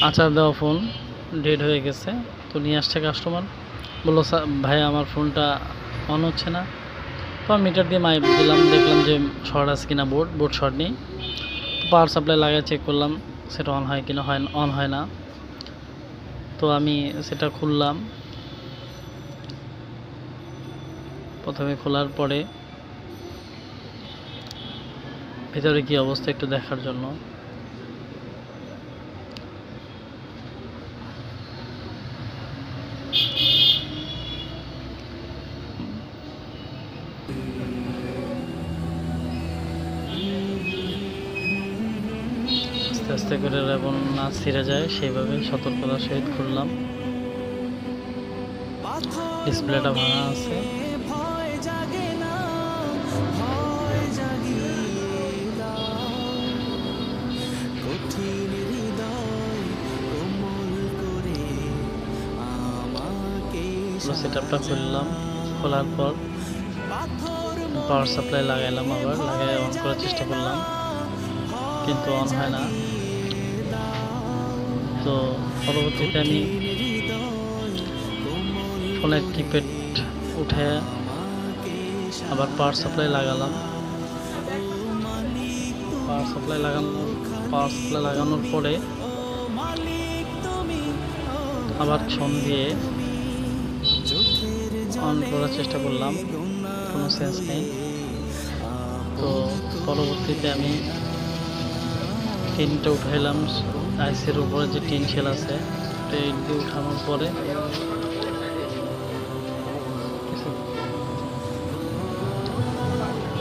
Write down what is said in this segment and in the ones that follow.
আচার দেওয়া phone dead হয়ে গেছে। তো নিয়ে আসছে কাস্টমার, বললো ভাই আমার ফোনটা অন হচ্ছে না। তো আমি মিটার দিয়ে মাইপ দিলাম, দেখলাম যে শর্ট আছে কিনা, বোর্ড শর্ট নেই। পাওয়ার সাপ্লাই লাগায় চেক করলাম সেটা অন হয় কিনা, অন হয় না। তো আমি সেটা খুললাম। প্রথমে খোলার পরে ভেতরে কি অবস্থা একটু দেখার জন্য আস্তে আস্তে করে এবং না ছিঁড়ে যায় সেইভাবে সতর্কতার সহিত খুললাম। ডিসপ্লেটা ভাঙা আছে। সেটআপটা খুললাম, খোলার পর পাওয়ার সাপ্লাই লাগাইলাম, আবার লাগাই অন করার চেষ্টা করলাম কিন্তু অন হয় না। তো পরবর্তীতে আমি ফোনের কিপ্যাড উঠে আবার পাওয়ার সাপ্লাই লাগালাম। পাওয়ার সাপ্লাই লাগানোর পরে আবার ছন দিয়ে অন করার চেষ্টা করলাম, কোনো সেন্স নেই। তো পরবর্তীতে আমি টিনটা উঠাইলাম, আইসির উপরে যে টিন শেল আছে টিন দিয়ে উঠানোর পরে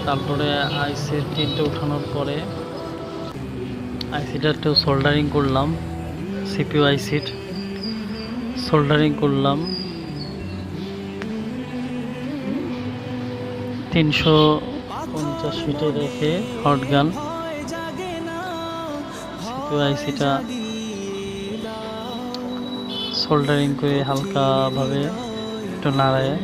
তারপরে আইসির টিনটা উঠানোর পরে আইসিটা একটু সোল্ডারিং করলাম, সিপিইউ আইসির সোল্ডারিং করলাম 350 ফিটে রেখে হট গান সিপিইউ আইসিটা সোল্ডারিং করে হালকাভাবে একটু নাড়ায়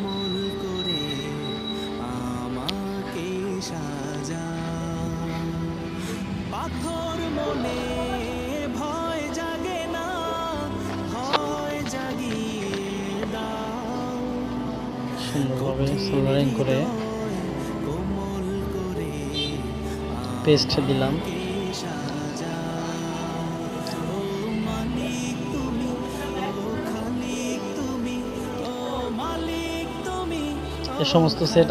সুন্দরভাবে সোল্ডারিং করে পেস্ট দিলাম। এ সমস্ত সেট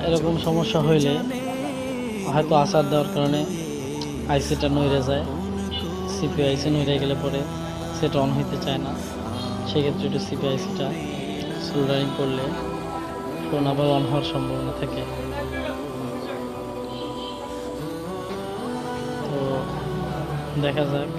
এরকম সমস্যা হইলে হয়তো আচার দেওয়ার কারণে আইসিটা নইরে যায়, সিপিইউ আইসি নইরে গেলে পরে সেটা অন হইতে চায় না। সেক্ষেত্রে একটু সিপিইউ আইসিটা সোল্ডারিং করলে ফোন আবার অন হওয়ার সম্ভাবনা থাকে। তো দেখা যাক